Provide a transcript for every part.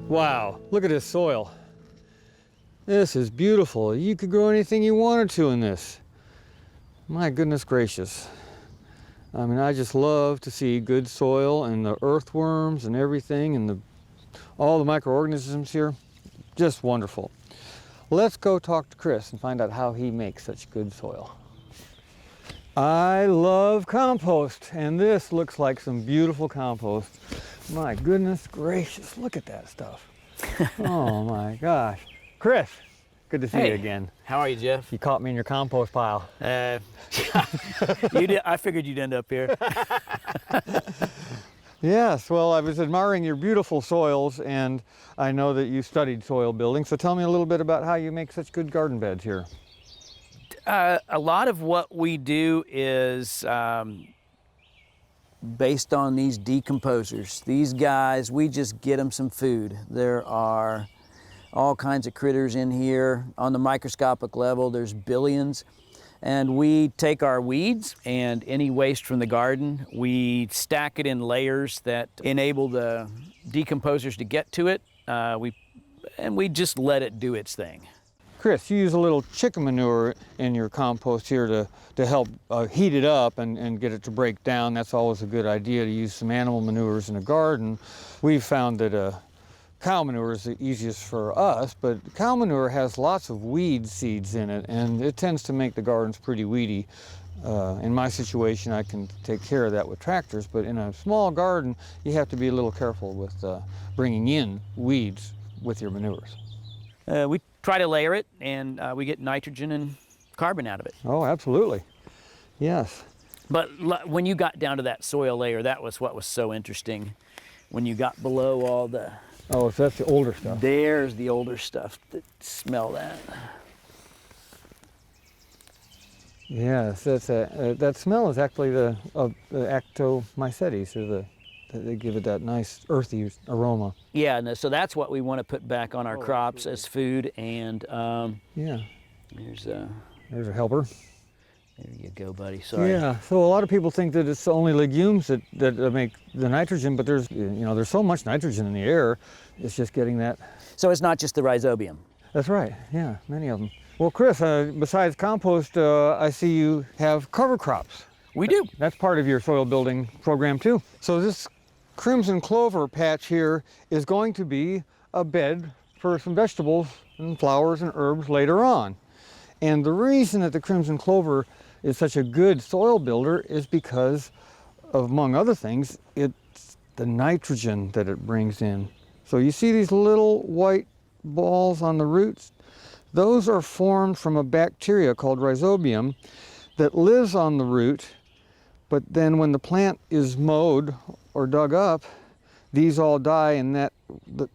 Wow, look at this soil. This is beautiful. You could grow anything you wanted to in this. My goodness gracious. I mean, I just love to see good soil and the earthworms and everything and all the microorganisms here. Just wonderful. Let's go talk to Chris and find out how he makes such good soil. I love compost, and this looks like some beautiful compost. My goodness gracious, look at that stuff. Oh my gosh. Chris, good to see you again. How are you, Jeff? You caught me in your compost pile. You did. I figured you'd end up here. Yes, well, I was admiring your beautiful soils, and I know that you studied soil building, so tell me a little bit about how you make such good garden beds here. A lot of what we do is based on these decomposers. These guys, we just get them some food. There are all kinds of critters in here. On the microscopic level, there's billions. And we take our weeds and any waste from the garden, we stack it in layers that enable the decomposers to get to it. And we just let it do its thing. Chris, you use a little chicken manure in your compost here to help heat it up and get it to break down. That's always a good idea, to use some animal manures in a garden. We've found that cow manure is the easiest for us, but cow manure has lots of weed seeds in it, and it tends to make the gardens pretty weedy. In my situation, I can take care of that with tractors, but in a small garden, you have to be a little careful with bringing in weeds with your manures. We try to layer it, and we get nitrogen and carbon out of it. Oh, absolutely. Yes. But when you got down to that soil layer, that was what was so interesting. When you got below all the... Oh, so that's the older stuff. There's the older stuff. Smell that. Yes, that's that smell is actually the Actomycetes, or they give it that nice earthy aroma. Yeah, no, so that's what we want to put back on our crops as food. And yeah, there's a helper. There you go, buddy. Sorry. Yeah. So a lot of people think that it's only legumes that make the nitrogen, but there's so much nitrogen in the air. It's just getting that. So it's not just the rhizobium. That's right. Yeah, many of them. Well, Chris, besides compost, I see you have cover crops. We do. That's part of your soil building program too. So this crimson clover patch here is going to be a bed for some vegetables and flowers and herbs later on. And the reason that the crimson clover is such a good soil builder is because of, among other things, it's the nitrogen that it brings in. So you see these little white balls on the roots? Those are formed from a bacteria called rhizobium that lives on the root, but then when the plant is mowed or dug up, these all die, and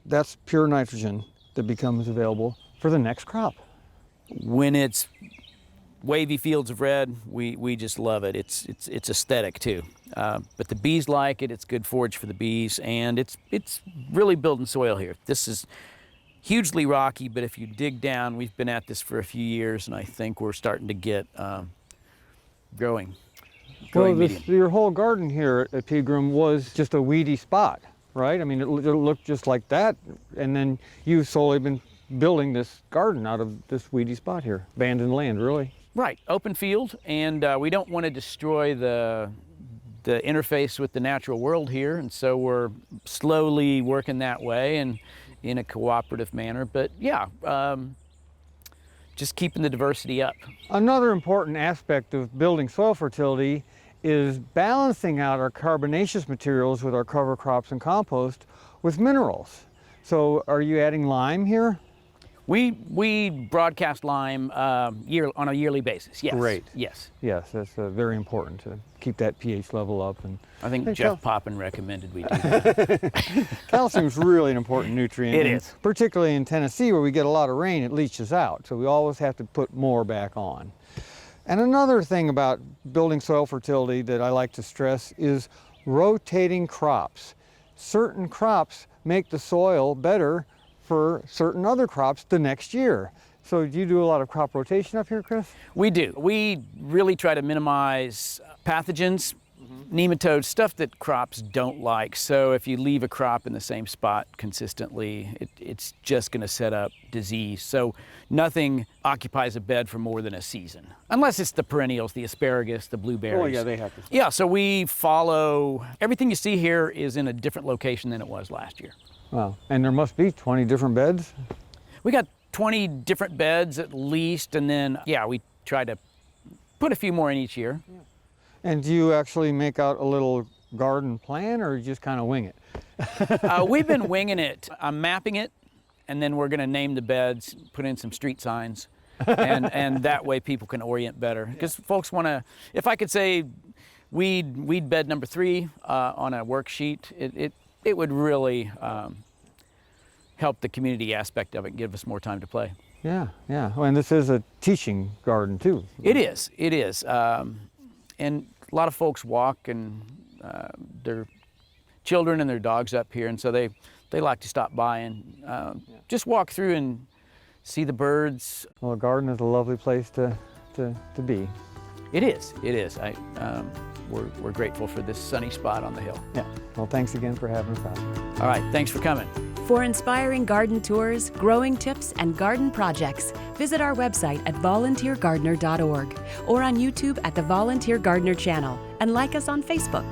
that's pure nitrogen that becomes available for the next crop. When it's wavy fields of red, we just love it. It's aesthetic too. But the bees like it. It's good forage for the bees, and it's really building soil here. This is hugely rocky, but if you dig down, we've been at this for a few years, and I think we're starting to get growing medium. Your whole garden here at Pegram was just a weedy spot, right? I mean, it looked just like that, and then you've solely been building this garden out of this weedy spot here. Abandoned land, really. Right, open field, and we don't want to destroy the interface with the natural world here, and so we're slowly working that way and in a cooperative manner. But yeah, just keeping the diversity up. Another important aspect of building soil fertility is balancing out our carbonaceous materials with our cover crops and compost with minerals. So are you adding lime here? We broadcast lime on a yearly basis. Yes. Great. Yes. Yes, that's very important to keep that pH level up. And I think Jeff Poppin recommended we do that. Calcium's really an important nutrient. It is. Particularly in Tennessee, where we get a lot of rain, it leaches out. So we always have to put more back on. And another thing about building soil fertility that I like to stress is rotating crops. Certain crops make the soil better for certain other crops the next year. So do you do a lot of crop rotation up here, Chris? We do. We really try to minimize pathogens. nematodes, stuff that crops don't like. So if you leave a crop in the same spot consistently, it's just going to set up disease. So nothing occupies a bed for more than a season, unless it's the perennials, the asparagus, the blueberries. Oh yeah, they have to. Yeah, so we follow, everything you see here is in a different location than it was last year. Wow. And there must be 20 different beds? We got 20 different beds at least, and then, yeah, we try to put a few more in each year. And do you actually make out a little garden plan, or you just kind of wing it? We've been winging it. I'm mapping it, and then we're gonna name the beds, put in some street signs, and that way people can orient better. Because folks wanna, if I could say weed bed number 3 on a worksheet, it would really help the community aspect of it and give us more time to play. Yeah, yeah. Oh, and this is a teaching garden too. It is, it is. And a lot of folks walk and their children and their dogs up here, and so they like to stop by and just walk through and see the birds. Well, a garden is a lovely place to be. It is, it is. We're grateful for this sunny spot on the hill. Yeah. Well, thanks again for having us out. All right, thanks for coming. For inspiring garden tours, growing tips, and garden projects, visit our website at volunteergardener.org or on YouTube at the Volunteer Gardener channel, and like us on Facebook.